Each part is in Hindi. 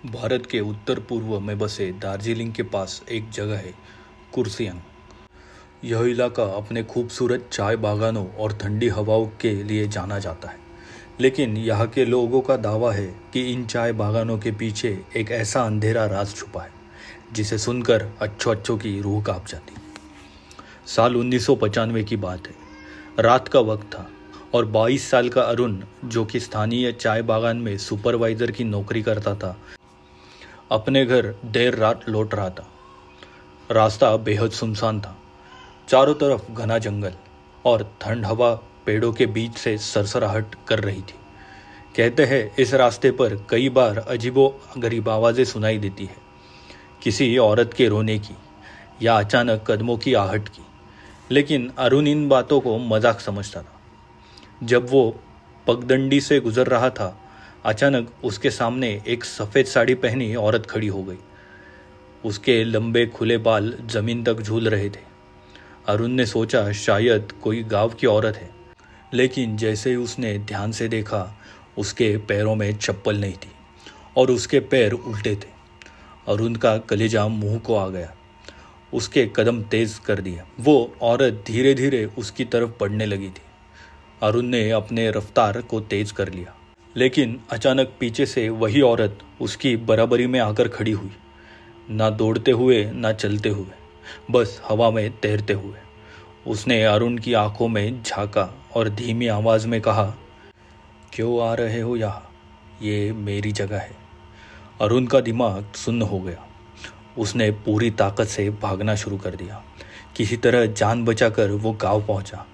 भारत के उत्तर पूर्व में बसे दार्जिलिंग के पास एक जगह है, कुर्सियांग। यह इलाका अपने खूबसूरत चाय बागानों और ठंडी हवाओं के लिए जाना जाता है। लेकिन यहाँ के लोगों का दावा है कि इन चाय बागानों के पीछे एक ऐसा अंधेरा राज छुपा है जिसे सुनकर अच्छों की रूह कांप जाती। साल 1995 की बात है। रात का वक्त था और 22 साल का अरुण, जो कि स्थानीय चाय बागान में सुपरवाइजर की नौकरी करता था, अपने घर देर रात लौट रहा था। रास्ता बेहद सुनसान था। चारों तरफ घना जंगल और ठंड हवा पेड़ों के बीच से सरसराहट कर रही थी। कहते हैं इस रास्ते पर कई बार अजीबो गरीब आवाज़ें सुनाई देती है, किसी औरत के रोने की या अचानक कदमों की आहट की। लेकिन अरुण इन बातों को मजाक समझता था। जब वो पगडंडी से गुजर रहा था, अचानक उसके सामने एक सफ़ेद साड़ी पहनी औरत खड़ी हो गई। उसके लंबे खुले बाल जमीन तक झूल रहे थे। अरुण ने सोचा शायद कोई गांव की औरत है, लेकिन जैसे ही उसने ध्यान से देखा, उसके पैरों में चप्पल नहीं थी और उसके पैर उल्टे थे। अरुण का कलेजा मुंह को आ गया। उसके कदम तेज कर दिए। वो औरत धीरे धीरे उसकी तरफ बढ़ने लगी थी। अरुण ने अपने रफ्तार को तेज कर लिया, लेकिन अचानक पीछे से वही औरत उसकी बराबरी में आकर खड़ी हुई। ना दौड़ते हुए ना चलते हुए, बस हवा में तैरते हुए। उसने अरुण की आंखों में झांका और धीमी आवाज़ में कहा, क्यों आ रहे हो यहाँ? ये मेरी जगह है। अरुण का दिमाग सुन्न हो गया। उसने पूरी ताकत से भागना शुरू कर दिया। किसी तरह जान बचाकर वो गांव पहुंचा।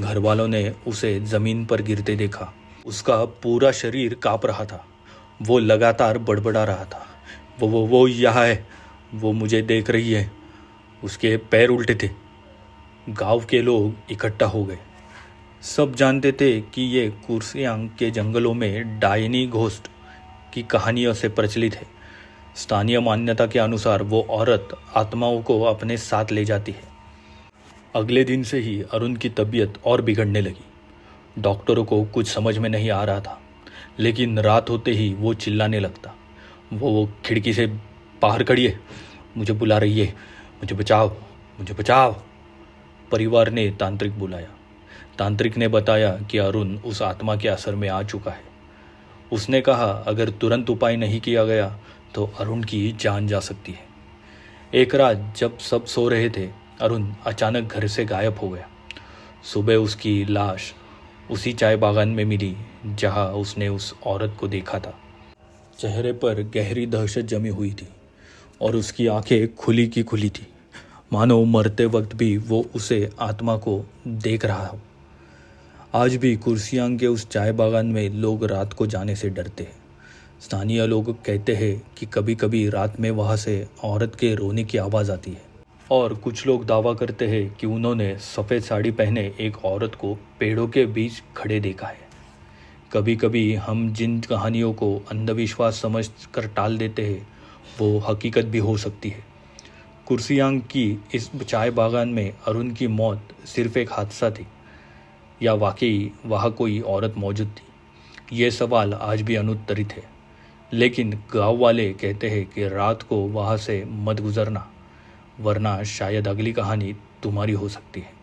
घर वालों ने उसे ज़मीन पर गिरते देखा। उसका पूरा शरीर काँप रहा था। वो लगातार बड़बड़ा रहा था, वो यहाँ है, वो मुझे देख रही है। उसके पैर उल्टे थे। गांव के लोग इकट्ठा हो गए। सब जानते थे कि ये कुर्सियांग के जंगलों में डायनी घोस्ट की कहानियों से प्रचलित है। स्थानीय मान्यता के अनुसार वो औरत आत्माओं को अपने साथ ले जाती है। अगले दिन से ही अरुण की तबीयत और बिगड़ने लगी। डॉक्टरों को कुछ समझ में नहीं आ रहा था, लेकिन रात होते ही वो चिल्लाने लगता। वो खिड़की से बाहर खड़ी है, मुझे बुला रही है, मुझे बचाओ, मुझे बचाओ। परिवार ने तांत्रिक बुलाया। तांत्रिक ने बताया कि अरुण उस आत्मा के असर में आ चुका है। उसने कहा अगर तुरंत उपाय नहीं किया गया तो अरुण की जान जा सकती है। एक रात जब सब सो रहे थे, अरुण अचानक घर से गायब हो गया। सुबह उसकी लाश उसी चाय बागान में मिली जहां उसने उस औरत को देखा था। चेहरे पर गहरी दहशत जमी हुई थी और उसकी आंखें खुली की खुली थी, मानो मरते वक्त भी वो उसे आत्मा को देख रहा हो। आज भी कुर्सियांग के उस चाय बागान में लोग रात को जाने से डरते हैं। स्थानीय लोग कहते हैं कि कभी कभी रात में वहाँ से औरत के रोने की आवाज़ आती है, और कुछ लोग दावा करते हैं कि उन्होंने सफ़ेद साड़ी पहने एक औरत को पेड़ों के बीच खड़े देखा है। कभी कभी हम जिन कहानियों को अंधविश्वास समझ कर टाल देते हैं, वो हकीकत भी हो सकती है। कुर्सियांग की इस चाय बागान में अरुण की मौत सिर्फ एक हादसा थी, या वाकई वहाँ कोई औरत मौजूद थी? ये सवाल आज भी अनुत्तरित है। लेकिन गांव वाले कहते हैं कि रात को वहाँ से मत गुजरना, वरना शायद अगली कहानी तुम्हारी हो सकती है।